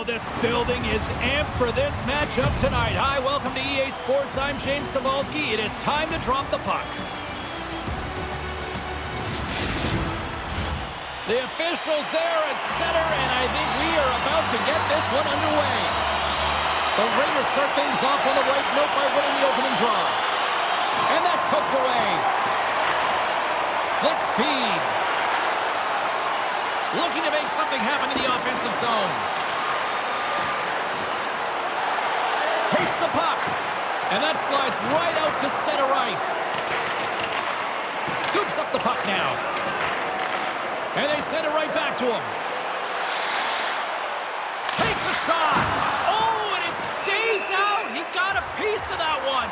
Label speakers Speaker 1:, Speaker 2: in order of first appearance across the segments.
Speaker 1: Oh, this building is amped for this matchup tonight. Hi, welcome to EA Sports. I'm James Cybulski. It is time to drop the puck. The officials there at center, and I think we are about to get this one underway. The Raiders start things off on the right note by winning the opening draw. And that's poked away. Slick feed. Looking to make something happen in the offensive zone. Takes the puck. And that slides right out to center ice. Scoops up the puck now. And they send it right back to him. Takes a shot. Oh, and it stays out. He got a piece of that one.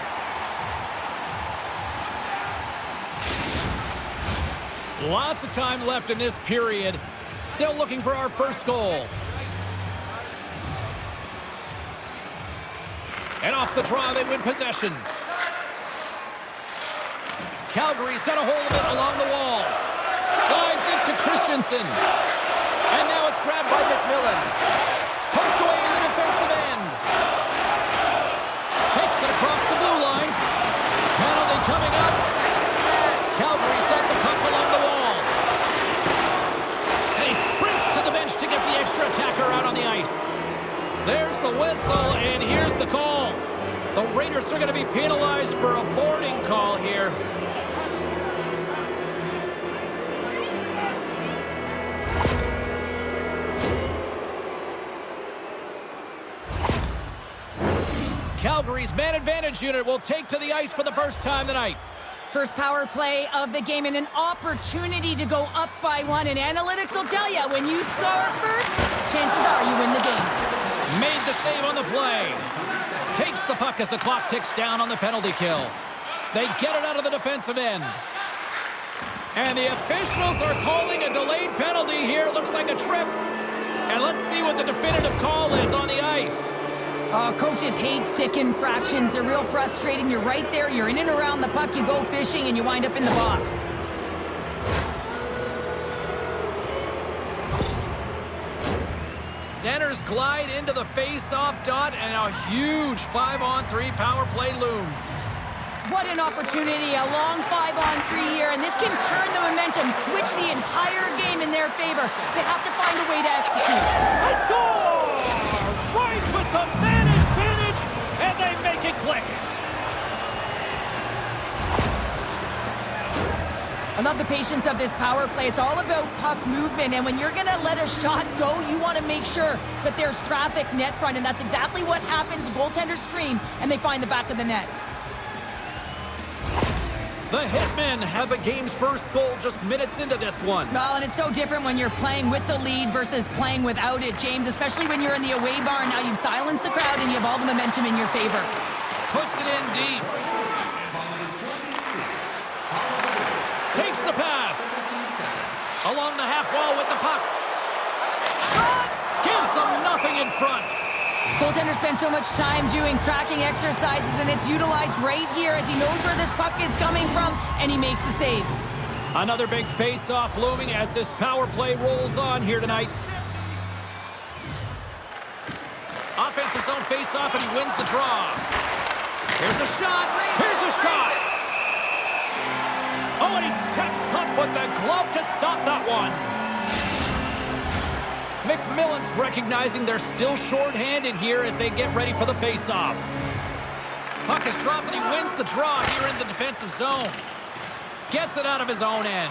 Speaker 1: Lots of time left in this period. Still looking for our first goal. And off the draw, they win possession. Calgary's got a hold of it along the wall. Slides into Christensen. And now it's grabbed by McMillan. Poked away in the defensive end. Takes it across the blue line. Penalty coming up. Calgary's got the puck along the wall. And he sprints to the bench to get the extra attacker out on the ice. There's the whistle, and here's the call. The Raiders are going to be penalized for a boarding call here. Calgary's man advantage unit will take to the ice for the first time tonight.
Speaker 2: First power play of the game and an opportunity to go up by one. And analytics will tell you, when you score first, chances are you win the game.
Speaker 1: Made the save on the play. Takes the puck as the clock ticks down on the penalty kill. They get it out of the defensive end. And the officials are calling a delayed penalty here. It looks like a trip. And let's see what the definitive call is on the ice.
Speaker 2: Coaches hate stick infractions. They're real frustrating. You're right there. You're in and around the puck. You go fishing, and you wind up in the box.
Speaker 1: Centers glide into the face-off dot, and a huge 5-on-3 power play looms.
Speaker 2: What an opportunity. A long 5-on-3 here, and this can turn the momentum, switch the entire game in their favor. They have to find a way to execute.
Speaker 1: I score! Right with the man advantage, and they make it click.
Speaker 2: I love the patience of this power play. It's all about puck movement, and when you're going to let a shot go, you want to make sure that there's traffic net front, and that's exactly what happens. The goaltenders scream, and they find the back of the net.
Speaker 1: The Hitmen have the game's first goal just minutes into this one.
Speaker 2: Well, and it's so different when you're playing with the lead versus playing without it, James, especially when you're in the away bar. Now you've silenced the crowd and you have all the momentum in your favor.
Speaker 1: Puts it in deep. Takes the pass. Along the half wall with the puck. Shot! Gives them nothing in front.
Speaker 2: Goaltender spends so much time doing tracking exercises, and it's utilized right here as he knows where this puck is coming from, and he makes the save.
Speaker 1: Another big face-off looming as this power play rolls on here tonight. Offensive zone face-off, and he wins the draw. Here's a shot. Here's a shot. Oh, and he steps up with the glove to stop that one. McMillan's recognizing they're still short-handed here as they get ready for the face-off. Puck is dropped, and he wins the draw here in the defensive zone. Gets it out of his own end.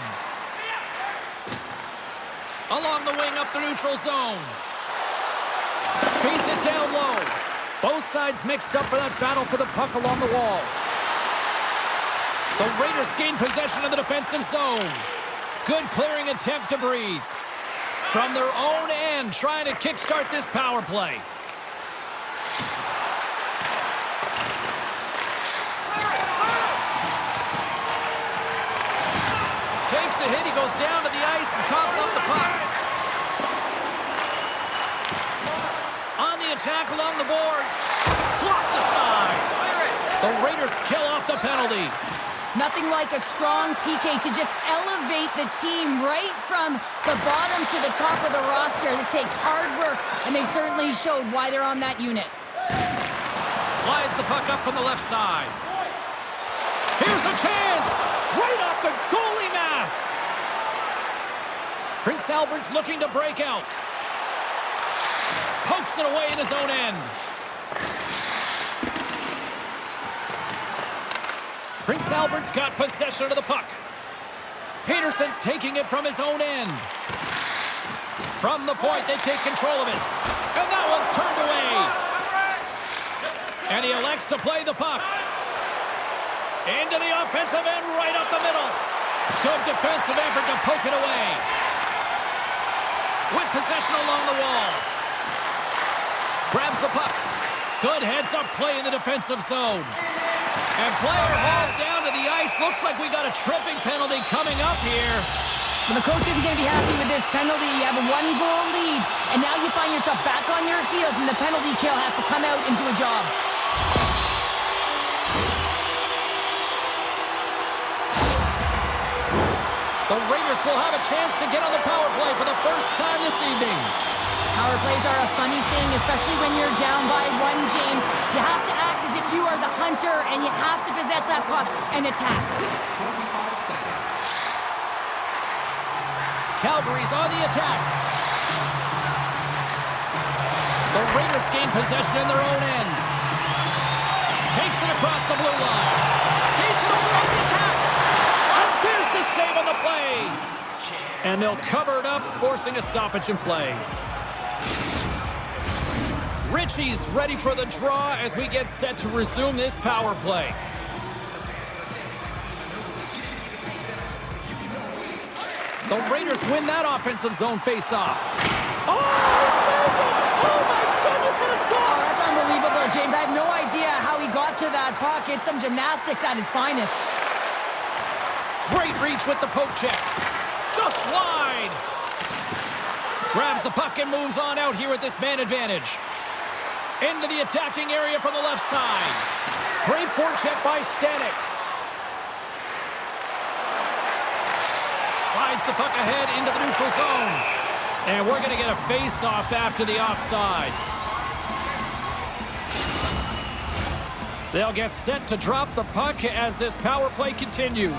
Speaker 1: Along the wing up the neutral zone. Feeds it down low. Both sides mixed up for that battle for the puck along the wall. The Raiders gain possession of the defensive zone. Good clearing attempt to breathe. From their own end, trying to kickstart this power play. Takes a hit, he goes down to the ice and coughs off the puck. On the attack along the boards. Blocked aside. The Raiders kill off the penalty.
Speaker 2: Nothing like a strong PK to just elevate the team right from the bottom to the top of the roster. This takes hard work, and they certainly showed why they're on that unit.
Speaker 1: Slides the puck up from the left side. Here's a chance! Right off the goalie mask! Prince Albert's looking to break out. Pokes it away in his own end. Prince Albert's got possession of the puck. Peterson's taking it from his own end. From the point, they take control of it. And that one's turned away. And he elects to play the puck. Into the offensive end, right up the middle. Good defensive effort to poke it away. With possession along the wall. Grabs the puck. Good heads-up play in the defensive zone. And player hauled down to the ice. Looks like we got a tripping penalty coming up here.
Speaker 2: Well, the coach isn't going to be happy with this penalty. You have a one-goal lead, and now you find yourself back on your heels, and the penalty kill has to come out and do a job.
Speaker 1: The Raiders will have a chance to get on the power play for the first time this evening.
Speaker 2: Power plays are a funny thing, especially when you're down by one, James. You have to act as if you are the hunter, and you have to possess that puck and attack.
Speaker 1: Calgary's on the attack. The Raiders gain possession in their own end. Takes it across the blue line. Beats it over on the attack. And there's the save on the play. And they'll cover it up, forcing a stoppage in play. Ritchie's ready for the draw as we get set to resume this power play. The Raiders win that offensive zone face-off. Oh, saved it! Oh, my goodness, what a stop!
Speaker 2: Oh, that's unbelievable, James. I have no idea how he got to that puck. It's some gymnastics at its finest.
Speaker 1: Great reach with the poke check. Just wide. Grabs the puck and moves on out here with this man advantage. Into the attacking area from the left side. Great forecheck by Stanek. Slides the puck ahead into the neutral zone. And we're going to get a face-off after the offside. They'll get set to drop the puck as this power play continues.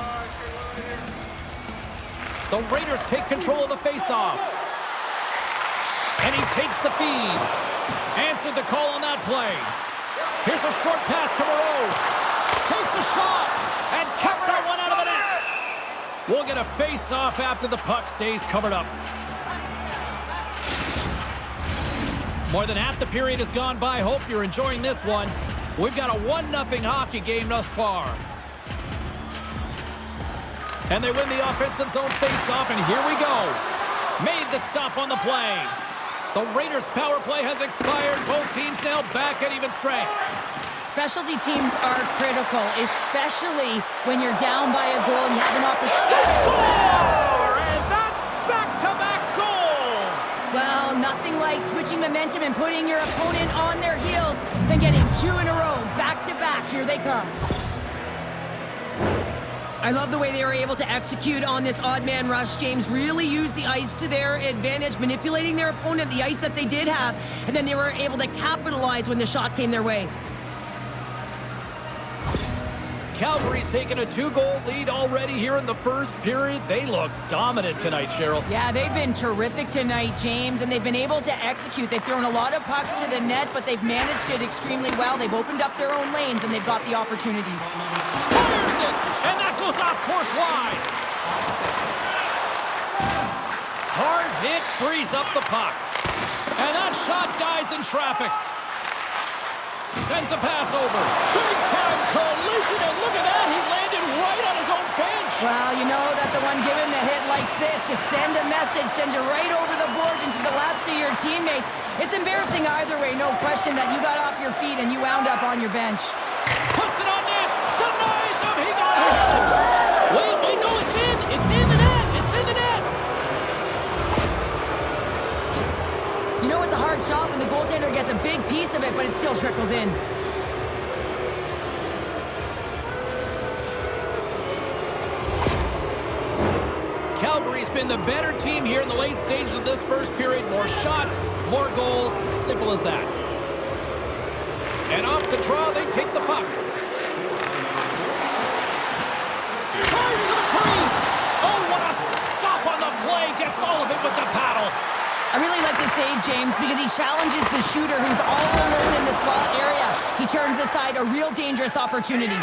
Speaker 1: The Raiders take control of the face-off. And he takes the feed. Answered the call on that play. Here's a short pass to Morose. Takes a shot and kept that one out of the net. We'll get a face-off after the puck stays covered up. More than half the period has gone by. Hope you're enjoying this one. We've got a 1-0 hockey game thus far. And they win the offensive zone face-off, and here we go. Made the stop on the play. The Raiders' power play has expired. Both teams now back at even strength.
Speaker 2: Specialty teams are critical, especially when you're down by a goal and you have an opportunity.
Speaker 1: They score! And that's back-to-back goals!
Speaker 2: Well, nothing like switching momentum and putting your opponent on their heels than getting 2 in a row. Back-to-back, here they come. I love the way they were able to execute on this odd man rush. James really used the ice to their advantage, manipulating their opponent, the ice that they did have, and then they were able to capitalize when the shot came their way.
Speaker 1: Calgary's taken a 2-goal lead already here in the first period. They look dominant tonight, Cheryl.
Speaker 2: Yeah, they've been terrific tonight, James, and they've been able to execute. They've thrown a lot of pucks to the net, but they've managed it extremely well. They've opened up their own lanes, and they've got the opportunities.
Speaker 1: Fires it, and that goes off course wide. Hard hit frees up the puck. And that shot dies in traffic. Sends a pass over. Big-time collision, and look at that. He landed right on his own bench.
Speaker 2: Well, you know that the one given the hit likes this, to send a message, send you right over the board into the laps of your teammates. It's embarrassing either way, no question that you got off your feet and you wound up on your bench.
Speaker 1: Puts it on net. Denies him. He got it. Wait, no, it's in. It's in the net. It's in the net.
Speaker 2: You know it's a hard shot when the goaltender gets a big piece of it, but it still trickles in.
Speaker 1: been the better team here in the late stages of this first period. More shots, more goals. Simple as that. And off the draw, they take the puck. Drives to the crease. Oh, what a stop on the play. Gets all of it with the paddle.
Speaker 2: I really like this save, James, because he challenges the shooter who's all alone in the slot area. He turns aside a real dangerous opportunity.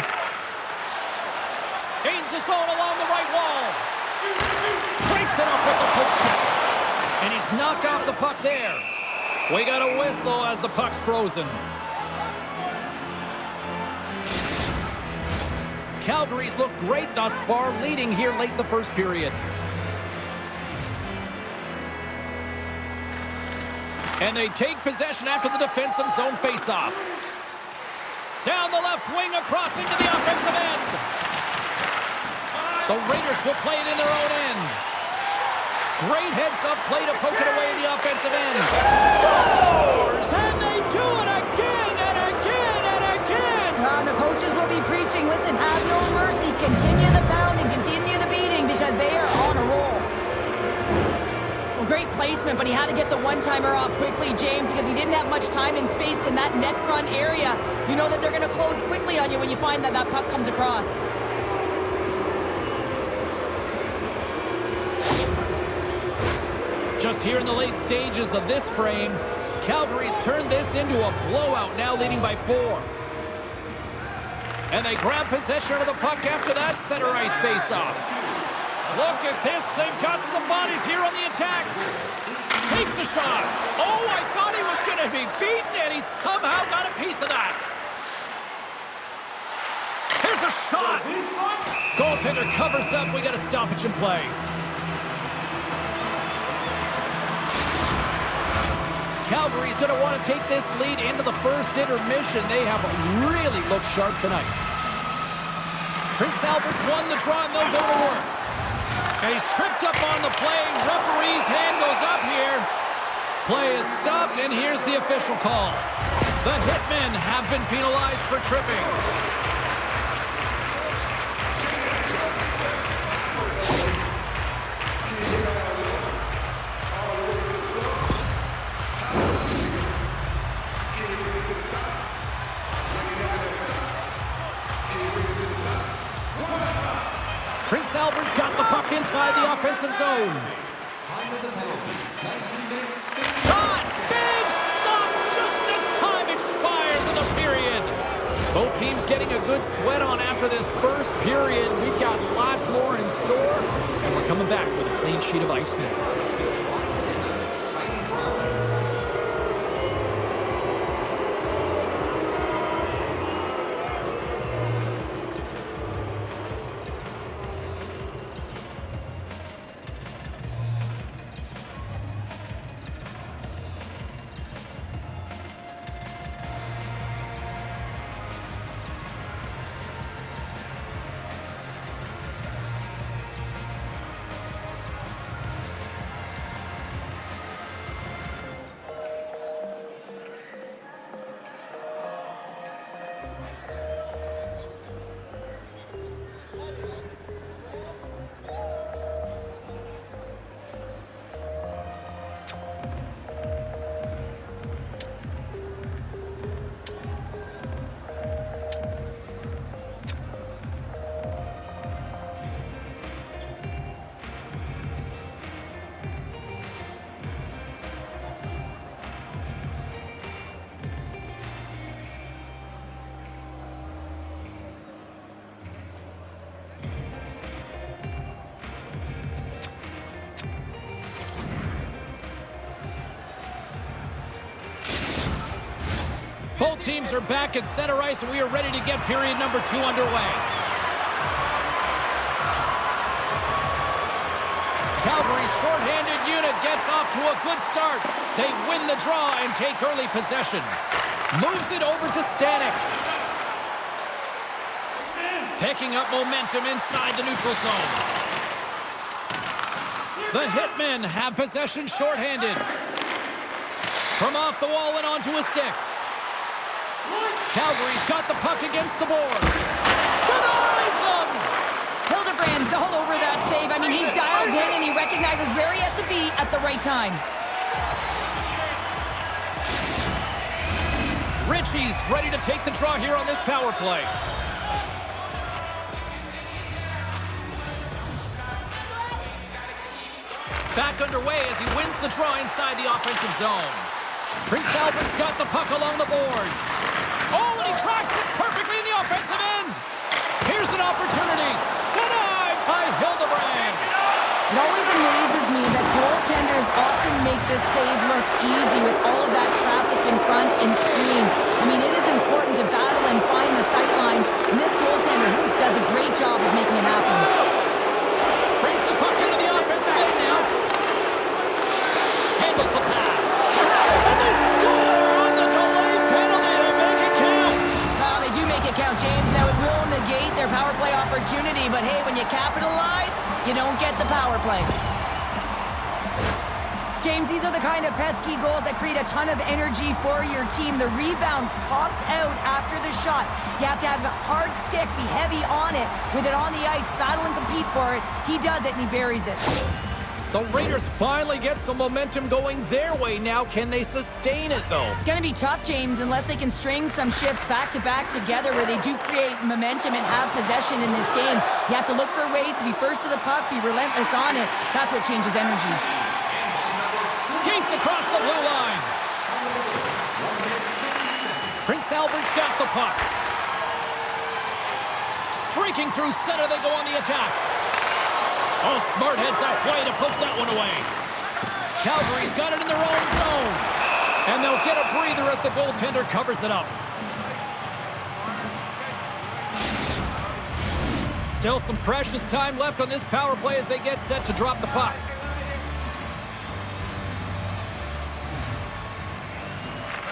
Speaker 1: Gains the zone along the right wall. Breaks it up with the poke check. And he's knocked off the puck there. We got a whistle as the puck's frozen. Calgary's looked great thus far, leading here late in the first period. And they take possession after the defensive zone faceoff. Down the left wing, across into the offensive end. The Raiders will play it in their own end. Great heads-up play to poke it away in the offensive end. Scores! And they do it again and again and again!
Speaker 2: The coaches will be preaching, listen, have no mercy. Continue the pounding, continue the beating, because they are on a roll. Well, great placement, but he had to get the one-timer off quickly, James, because he didn't have much time and space in that net front area. You know that they're going to close quickly on you when you find that that puck comes across.
Speaker 1: Just here in the late stages of this frame, Calgary's turned this into a blowout, now leading by 4. And they grab possession of the puck after that center ice face-off. Look at this. They've got some bodies here on the attack. Takes a shot. Oh, I thought he was going to be beaten, and he somehow got a piece of that. Here's a shot. Goaltender covers up. We got a stoppage in play. Calgary's going to want to take this lead into the first intermission. They have really looked sharp tonight. Prince Albert's won the draw, and they'll go to work. And he's tripped up on the play. Referee's hand goes up here. Play is stopped, and here's the official call. The Hitmen have been penalized for tripping. Prince Albert's got the puck inside the offensive zone. Shot! Big stop just as time expires in the period. Both teams getting a good sweat on after this first period. We've got lots more in store, and we're coming back with a clean sheet of ice next. Both teams are back at center ice, and we are ready to get period number 2 underway. Calgary's shorthanded unit gets off to a good start. They win the draw and take early possession. Moves it over to Stanek. Picking up momentum inside the neutral zone. The Hitmen have possession shorthanded. From off the wall and onto a stick. Calgary's got the puck against the boards. Denies them!
Speaker 2: Hildebrand's all over that save. I mean, he's dialed in and he recognizes where he has to be at the right time.
Speaker 1: Ritchie's ready to take the draw here on this power play. Back underway as he wins the draw inside the offensive zone. Prince Albert's got the puck along the boards. Oh, and he tracks it perfectly in the offensive end. Here's an opportunity. Denied by Hildebrand.
Speaker 2: It always amazes me that goaltenders often make this save look easy with all of that traffic in front and screen. I mean, it is important to battle and find the sight lines, and this goaltender does a great job of making it happen.
Speaker 1: Brings the puck into the offensive end now. Handles the pass. And they score on the delayed penalty. They make it count.
Speaker 2: They do make it count, James. Now, it will negate their power play opportunity, but hey, when you capitalize, you don't get the power play. James, these are the kind of pesky goals that create a ton of energy for your team. The rebound pops out after the shot. You have to have a hard stick, be heavy on it, with it on the ice, battle and compete for it. He does it, and he buries it.
Speaker 1: The Raiders finally get some momentum going their way now. Can they sustain it, though?
Speaker 2: It's going to be tough, James, unless they can string some shifts back-to-back together where they do create momentum and have possession in this game. You have to look for ways to be first to the puck, be relentless on it. That's what changes energy.
Speaker 1: Skates across the blue line. Prince Albert's got the puck. Streaking through center, they go on the attack. Oh, smart heads that play to poke that one away. Calgary's got it in their own zone. And they'll get a breather as the goaltender covers it up. Still some precious time left on this power play as they get set to drop the puck.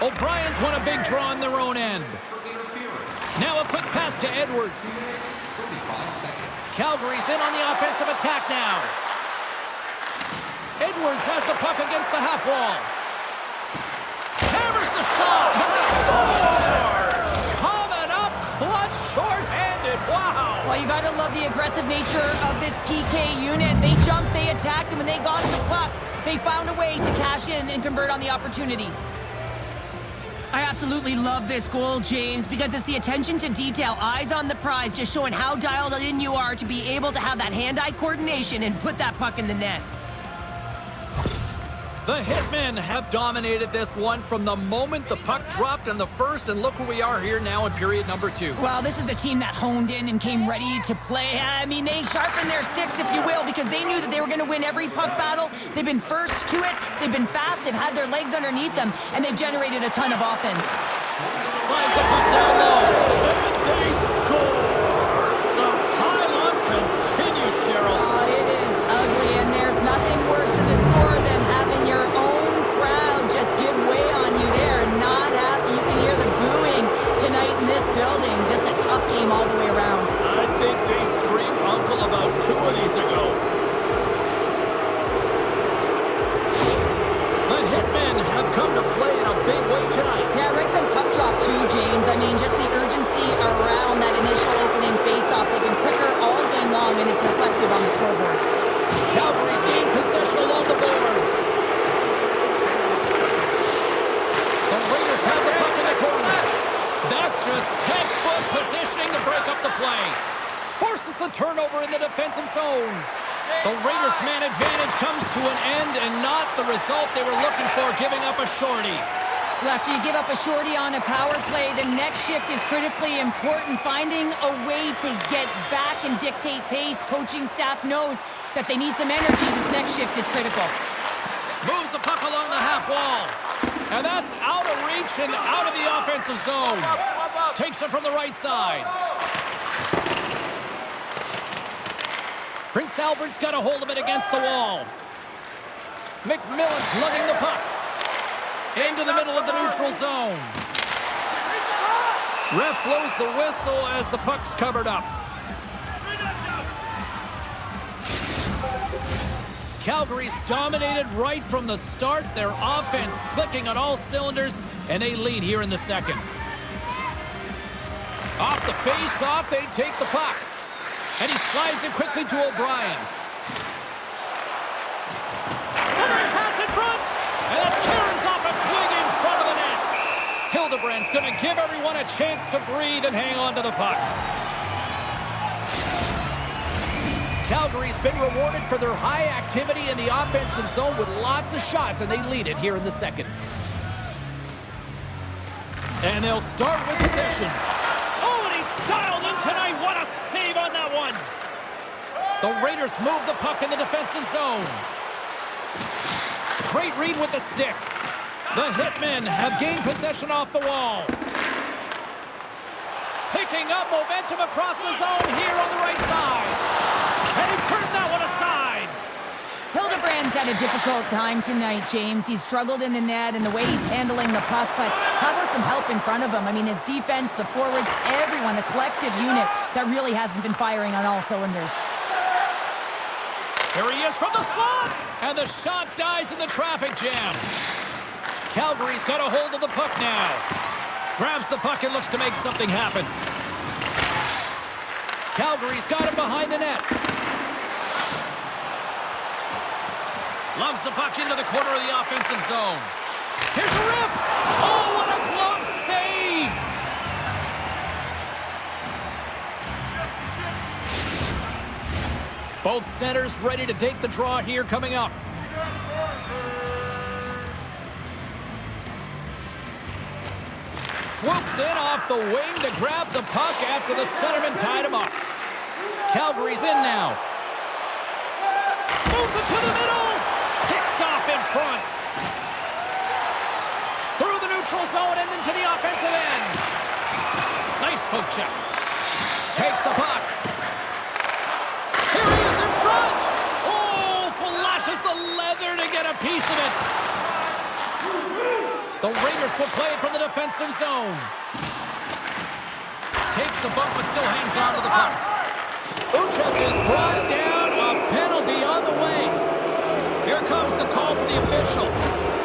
Speaker 1: O'Brien's won a big draw on their own end. Now a quick pass to Edwards. Calgary's in on the offensive attack now. Edwards has the puck against the half wall. Hammers the shot. Scores! Coming up clutch, short-handed. Wow!
Speaker 2: Well, you got to love the aggressive nature of this PK unit. They jumped, they attacked, and when they got the puck, they found a way to cash in and convert on the opportunity. I absolutely love this goal, James, because it's the attention to detail, eyes on the prize, just showing how dialed in you are to be able to have that hand-eye coordination and put that puck in the net.
Speaker 1: The Hitmen have dominated this one from the moment the puck dropped in the first, and look where we are here now in period number 2.
Speaker 2: Well, this is a team that honed in and came ready to play. I mean, they sharpened their sticks, if you will, because they knew that they were going to win every puck battle. They've been first to it, they've been fast, they've had their legs underneath them, and they've generated a ton of offense.
Speaker 1: Slides the puck down low, and they score! The pylon continues, Cheryl.
Speaker 2: Oh, it is ugly, and there's nothing worse in the score than having your own crowd just give way on you there. Not happy. You can hear the booing tonight in this building. Just a tough game all the way around.
Speaker 1: I think they screamed uncle about 2 of these ago. The Hitmen have come to play in a big way tonight.
Speaker 2: Yeah, right from puck drop too, James. I mean, just the urgency around that initial opening face-off. They've been quicker all game long, and it's reflective on the scoreboard.
Speaker 1: Calgary's gained possession along the boards. The Raiders have the puck in the corner. That's just textbook positioning to break up the play. Forces the turnover in the defensive zone. The Raiders' man advantage comes to an end, and not the result they were looking for, giving up a shorty.
Speaker 2: Well, after you give up a shorty on a power play, the next shift is critically important. Finding a way to get back and dictate pace. Coaching staff knows that they need some energy. This next shift is critical.
Speaker 1: Moves the puck along the half wall. And that's out of reach and out of the offensive zone. Takes it from the right side. Prince Albert's got a hold of it against the wall. McMillan's lugging the puck into the middle of the neutral zone. Ref blows the whistle as the puck's covered up. Calgary's dominated right from the start. Their offense clicking on all cylinders, and they lead here in the second. Off the face-off, they take the puck. And he slides it quickly to O'Brien. Centering pass in front. And it turns off a twig in front of the net. Hildebrand's going to give everyone a chance to breathe and hang on to the puck. Calgary's been rewarded for their high activity in the offensive zone with lots of shots, and they lead it here in the second. And they'll start with possession. Oh, and he's dialed in tonight. What a save on that one. The Raiders move the puck in the defensive zone. Great read with the stick. The Hitmen have gained possession off the wall. Picking up momentum across the zone here on the right side. And he turned that one aside.
Speaker 2: Hildebrand's had a difficult time tonight, James. He's struggled in the net and the way he's handling the puck, but how about some help in front of him? I mean, his defense, the forwards, everyone, a collective unit that really hasn't been firing on all cylinders.
Speaker 1: Here he is from the slot, and the shot dies in the traffic jam. Calgary's got a hold of the puck now. Grabs the puck and looks to make something happen. Calgary's got it behind the net. Loves the puck into the corner of the offensive zone. Here's a rip. Oh, what a glove save! Both centers ready to take the draw here coming up. Swoops in off the wing to grab the puck after the centerman tied him up. Calgary's in now. Moves it to the middle. Picked off in front. Through the neutral zone and into the offensive end. Nice poke check. Takes the puck. Here he is in front. Oh, flashes the leather to get a piece of it. The Raiders will play it from the defensive zone. Takes the bump but still hangs on to the puck. Uchacz is brought down. A penalty on the way. Here comes the call from the official.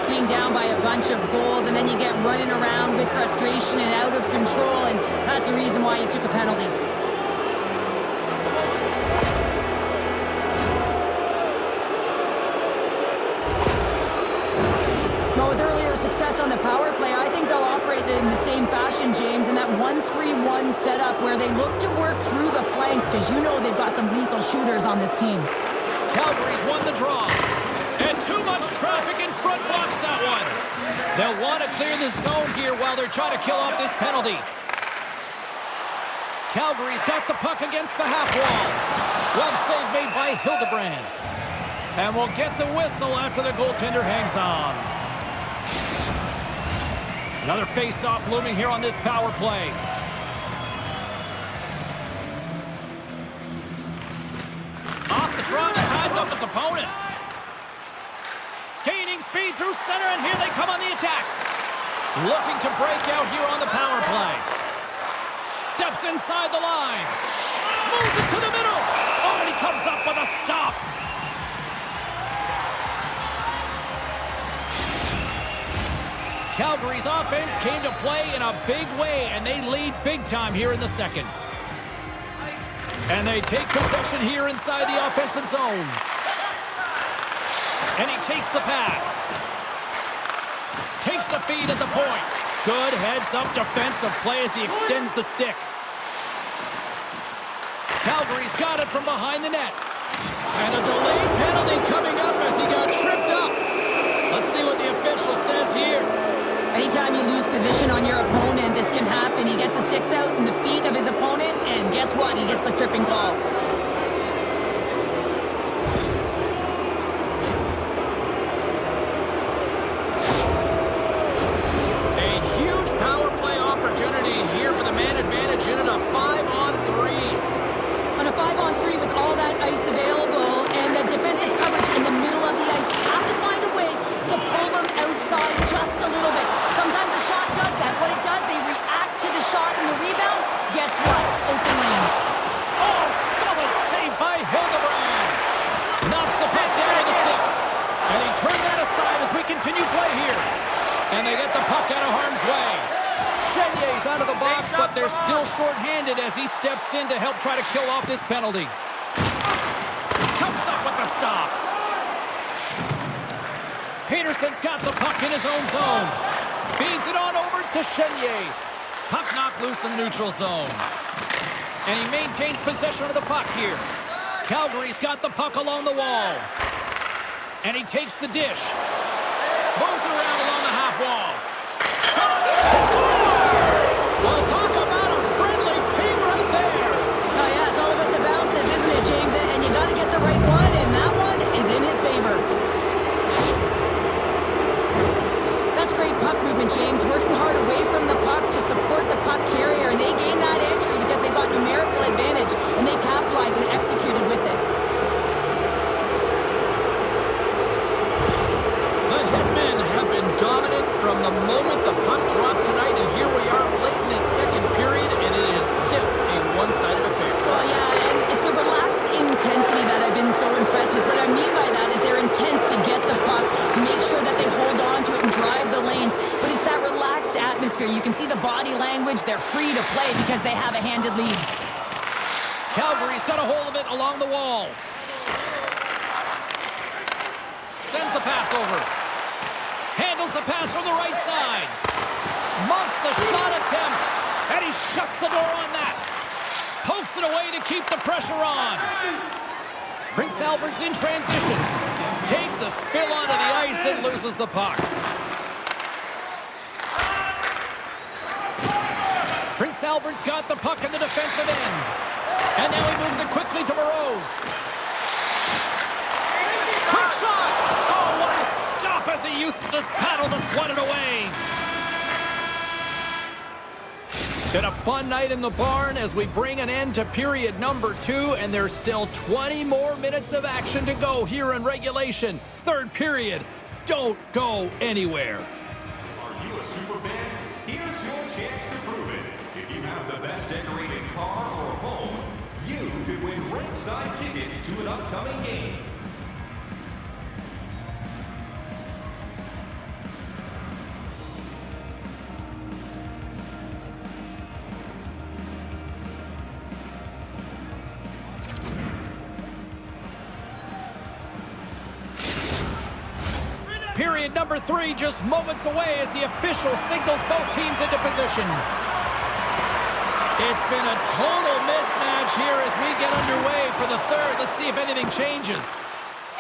Speaker 2: Being down by a bunch of goals, and then you get running around with frustration and out of control, and that's the reason why he took a penalty. Well, with earlier success on the power play, I think they'll operate in the same fashion, James, in that 1-3-1 setup where they look to work through the flanks, because you know they've got some lethal shooters on this team.
Speaker 1: Calgary's won the draw. And too much traffic in front blocks that one. They'll want to clear the zone here while they're trying to kill off this penalty. Calgary's got the puck against the half wall. Glove save made by Hildebrand. And we'll get the whistle after the goaltender hangs on. Another face-off looming here on this power play. Off the draw, and ties up his opponent. Gaining speed through center, and here they come on the attack. Looking to break out here on the power play. Steps inside the line. Moves it to the middle. Oh, and he comes up with a stop. Calgary's offense came to play in a big way, and they lead big time here in the second. And they take possession here inside the offensive zone. And he takes the pass. Takes the feed at the point. Good heads-up defensive play as he extends the stick. Calgary's got it from behind the net. And a delayed penalty coming up as he got tripped up. Let's see what the official says here.
Speaker 2: Anytime you lose position on your opponent, this can happen. He gets the sticks out in the feet of his opponent, and guess what? He gets the tripping call.
Speaker 1: A huge power play opportunity here for the man advantage unit, a 5-on-3.
Speaker 2: On a 5-on-3 with all that ice available and the defensive coverage in the middle of the ice, you have to find a way to pull them outside just a little bit. Sometimes the shot does that. What it does, they react to the shot and the rebound. Guess what? Open lanes.
Speaker 1: Oh, solid save by Hildebrand. Knocks the puck down with the stick. And he turned that aside as we continue play here. And they get the puck out of harm's way. Chenier's out of the box, but they're still short-handed as he steps in to help try to kill off this penalty. Comes up with the stop. Peterson's got the puck in his own zone. Feeds it on over to Chenier. Puck knocked loose in the neutral zone. And he maintains possession of the puck here. Calgary's got the puck along the wall. And he takes the dish. Moves it around along the half wall. Shot! Scores! Well, talk about a friendly ping right there.
Speaker 2: Oh, yeah, it's all about the bounces, isn't it, James? And you got to get the right one, and that one is in his favor. That's great puck movement, James. Working hard away from the puck to support the puck carrier, and they gain that entry because they've got numerical advantage, and they capitalized and executed with it.
Speaker 1: The Hitmen have been dominant from the moment the puck dropped tonight, and here we are late in this second period, and it is still a one-sided affair.
Speaker 2: Well, yeah, and it's the relaxed intensity that I've been so impressed with. What I mean by that is they're intense to get the puck, to make sure that they hold on to it and drive the lanes, but it's that relaxed atmosphere. You can see the body language. They're free to play because they have a handed lead.
Speaker 1: Calgary's got a hold of it along the wall. Sends the pass over. Handles the pass from the right side. Muffs the shot attempt. And he shuts the door on that. Pokes it away to keep the pressure on. Prince Albert's in transition. Takes a spill onto the ice and loses the puck. Prince Albert's got the puck in the defensive end. And now he moves it quickly to Burroughs. Quick shot! Oh, what a stop as he uses his paddle to swat it away. Been a fun night in the barn as we bring an end to period number 2, and there's still 20 more minutes of action to go here in regulation. Third period. Don't go anywhere.
Speaker 3: Are you a super fan? Here's your chance to prove it. If you have the best decorated car or home, you could win ringside tickets to an upcoming game.
Speaker 1: Period number 3 just moments away as the official signals both teams into position. It's been a total mismatch here as we get underway for the third. Let's see if anything changes.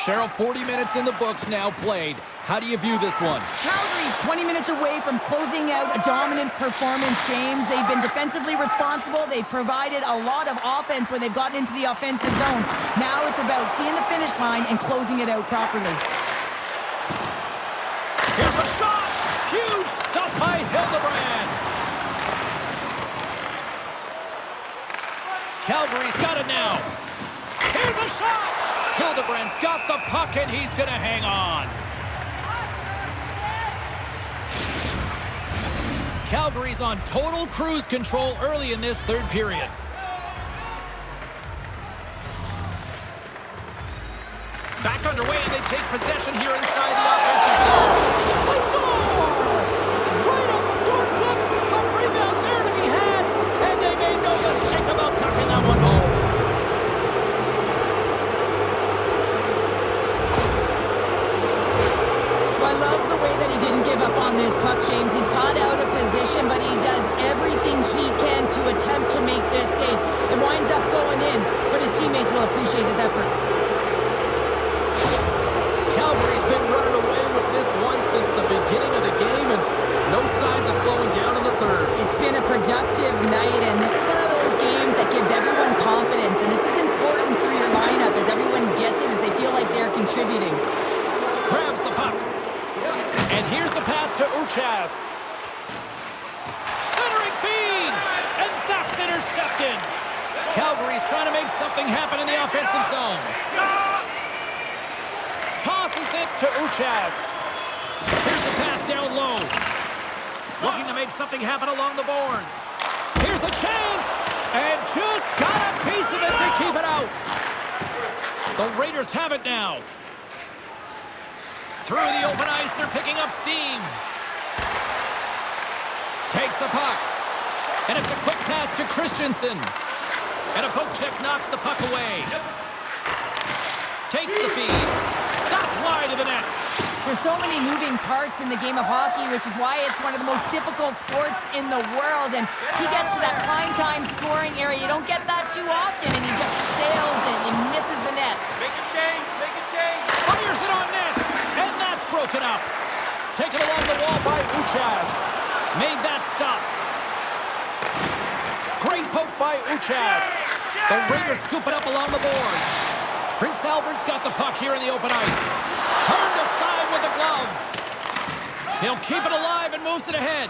Speaker 1: Cheryl, 40 minutes in the books now played. How do you view this one?
Speaker 2: Calgary's 20 minutes away from closing out a dominant performance, James. They've been defensively responsible. They've provided a lot of offense when they've gotten into the offensive zone. Now it's about seeing the finish line and closing it out properly.
Speaker 1: Here's a shot! Huge stop by Hildebrand. Calgary's got it now. Here's a shot! Hildebrand's got the puck and he's gonna hang on. Calgary's on total cruise control early in this third period. Back underway, and they take possession here inside the offensive zone. They score! Right on the doorstep. The rebound there to be had. And they made no mistake about tucking that one home.
Speaker 2: Well, I love the way that he didn't give up on this puck, James. He's caught out of position, but he does everything he can to attempt to make this save. It winds up going in, but his teammates will appreciate his efforts.
Speaker 1: Calgary's been running away with this one since the beginning of the game, and no signs of slowing down in the third.
Speaker 2: It's been a productive night, and this is one of those games that gives everyone confidence, and this is important for your lineup as everyone gets it, as they feel like they're contributing.
Speaker 1: Grabs the puck. And here's the pass to Uchacz. Centering feed, and that's intercepted. Calgary's trying to make something happen in the offensive zone. Tosses it to Uchacz. Here's the pass down low. Looking to make something happen along the boards. Here's a chance. And just got a piece of it to keep it out. The Raiders have it now. Through the open ice, they're picking up steam. Takes the puck. And it's a quick pass to Christensen. And a poke check knocks the puck away. Takes the feed. That's wide of the net.
Speaker 2: There's so many moving parts in the game of hockey, which is why it's one of the most difficult sports in the world. And he gets to that prime time scoring area. You don't get that too often, and he just sails it and misses the net.
Speaker 4: Make a change, make a change.
Speaker 1: Fires it on net. And that's broken up. Taken along the wall by Uchacz. Made that stop. Great poke by Uchacz. The Raiders scoop it up along the boards. Prince Albert's got the puck here in the open ice. Turned aside with the glove. He'll keep it alive and moves it ahead.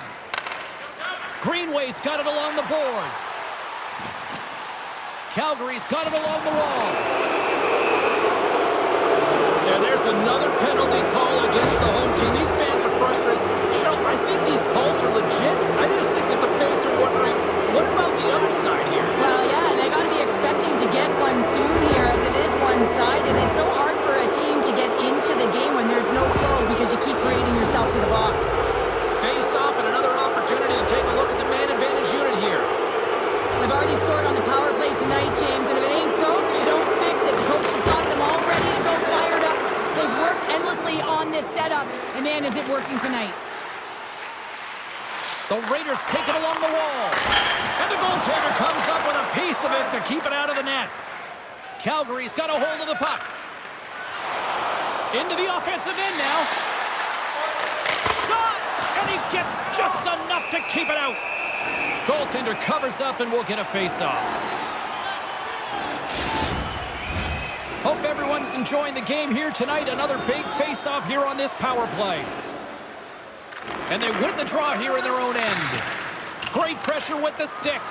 Speaker 1: Greenway's got it along the boards. Calgary's got it along the wall. And there's another penalty call against the home team. These fans are frustrated. Cheryl, I think these calls are legit. I just think that the fans are wondering, what about the other side here?
Speaker 2: Well, yeah, they got to be expecting to get one soon here, as it is one-sided. It's so hard for a team to get into the game when there's no flow because you keep parading yourself to the box.
Speaker 1: Face off and another opportunity to take a look at the man advantage unit here.
Speaker 2: They've already scored on the power play tonight, James, and if it ain't broke, you don't fix it. The coach has got them all ready to go, fired up. They've worked endlessly on this setup, and man, is it working tonight.
Speaker 1: The Raiders take it along the wall. And the goaltender comes up with a piece of it to keep it out of the net. Calgary's got a hold of the puck. Into the offensive end now. Shot! And he gets just enough to keep it out. Goaltender covers up and we'll get a face-off. Hope everyone's enjoying the game here tonight. Another big face-off here on this power play. And they win the draw here in their own end. Great pressure with the stick.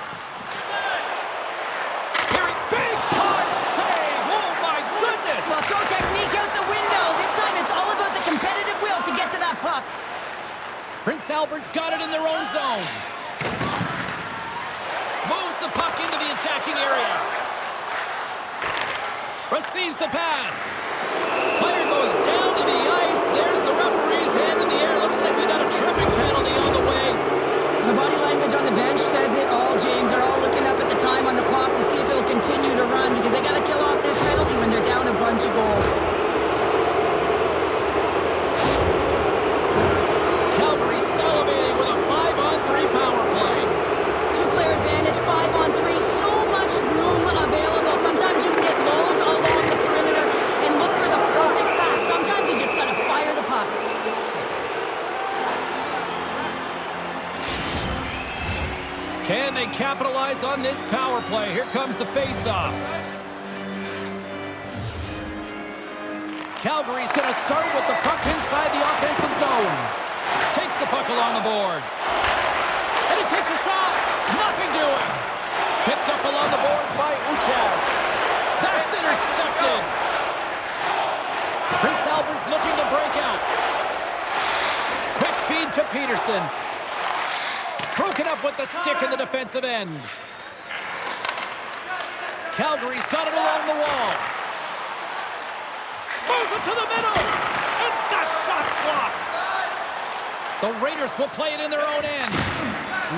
Speaker 1: Here, big time save! Oh my goodness!
Speaker 2: Well, throw technique out the window. This time it's all about the competitive will to get to that puck.
Speaker 1: Prince Albert's got it in their own zone. Moves the puck into the attacking area. Receives the pass. Player goes down to the ice. There's the referee's hand in the air. Looks like we got a tripping penalty on the way.
Speaker 2: The body language on the bench says it all, James. They're all looking up at the time on the clock to see if it'll continue to run because they got to kill off this penalty when they're down a bunch of goals.
Speaker 1: Calgary salivating with a 5-on-3 power play.
Speaker 2: Two-player advantage, 5-on-3. So much room available. Sometimes you can get lulled along the perimeter and look for the perfect pass. Sometimes you just got to fire the puck.
Speaker 1: Can they capitalize on this power play? Here comes the face-off. Calgary's going to start with the puck inside the offensive zone. Takes the puck along the boards. And he takes a shot. Nothing doing. Picked up along the boards by Uchacz. That's intercepted. Prince Albert's looking to break out. Quick feed to Peterson. Broken up with the stick in the defensive end. Calgary's got it along the wall. Moves it to the middle. And that shot's blocked. The Raiders will play it in their own end.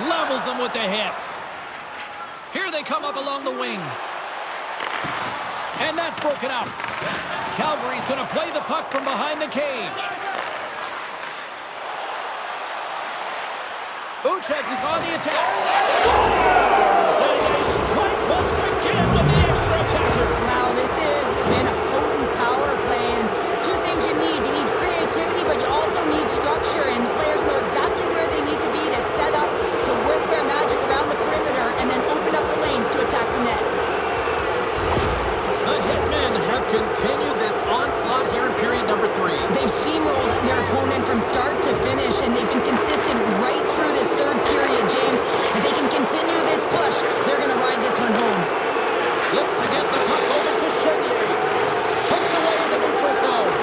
Speaker 1: Levels them with the hit. Here they come up along the wing. And that's broken up. Calgary's going to play the puck from behind the cage. Uchacz is on the attack. Scores! And they strike once again with the extra attacker.
Speaker 2: Wow, this has been a potent power play. And two things you need. You need creativity, but you also need structure. And the players know exactly where they need to be to set up, to work their magic around the perimeter, and then open up the lanes to attack the net.
Speaker 1: The Hitmen have continued this onslaught here in period number 3.
Speaker 2: They've steamrolled their opponent from start to finish, and they've been consistent right through this third period, James. If they can continue this push, they're going to ride this one home.
Speaker 1: Looks to get the puck over to Chenier. Hooked away in the neutral zone.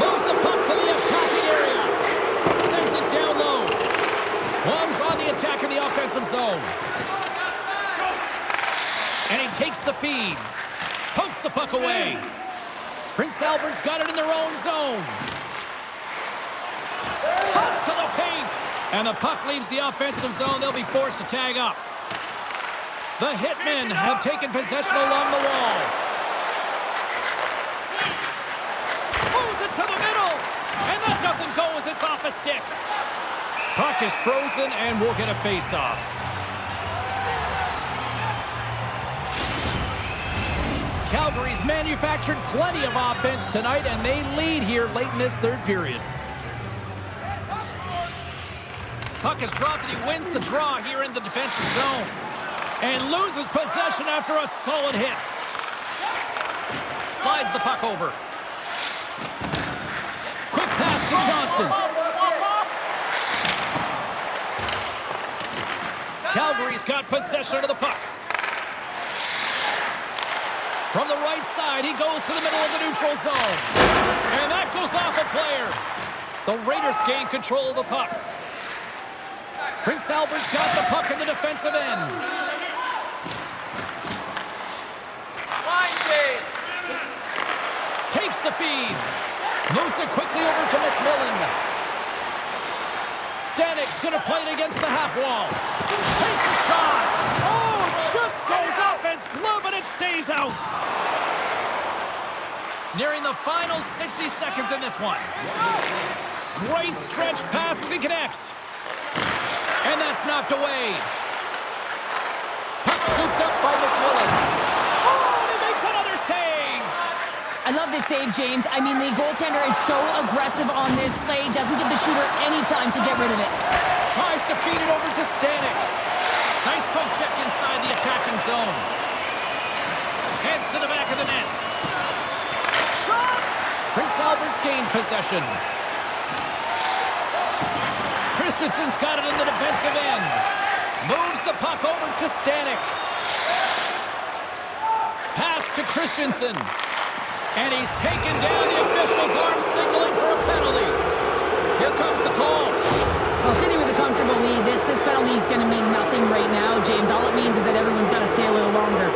Speaker 1: Moves the puck to the attacking area. Sends it down low. Wong's on the attack in the offensive zone. And he takes the feed. Pokes the puck away. Prince Albert's got it in their own zone. Cuts to the paint. And the puck leaves the offensive zone. They'll be forced to tag up. The Hitmen have taken possession along the wall. Moves it to the middle. And that doesn't go as it's off a stick. Puck is frozen and we'll get a face-off. Calgary's manufactured plenty of offense tonight, and they lead here late in this third period. Puck is dropped, and he wins the draw here in the defensive zone. And loses possession after a solid hit. Slides the puck over. Quick pass to Johnston. Calgary's got possession of the puck. From the right side, he goes to the middle of the neutral zone. And that goes off a player. The Raiders gain control of the puck. Prince Albert's got the puck in the defensive end. Takes the feed. Moves it quickly over to McMillan. Stanik's going to play it against the half wall. Takes a shot. Oh, just goes off his glove and it stays out. Nearing the final 60 seconds in this one. Great stretch pass as he connects. And that's knocked away. Puck scooped up by McMillan. Oh, and he makes another save.
Speaker 2: I love this save, James. I mean, the goaltender is so aggressive on this play. Doesn't give the shooter any time to get rid of it.
Speaker 1: Tries to feed it over to Stanik. Nice poke check inside the attacking zone. Heads to the back of the net. Shot! Prince Albert's gained possession. Christensen's got it in the defensive end. Moves the puck over to Stanik. Pass to Christensen. And he's taken down. The official's arm signaling for a penalty. Here comes the call.
Speaker 2: Well, sitting with a comfortable lead, this penalty is going to mean nothing right now, James. All it means is that everyone's got to stay a little longer.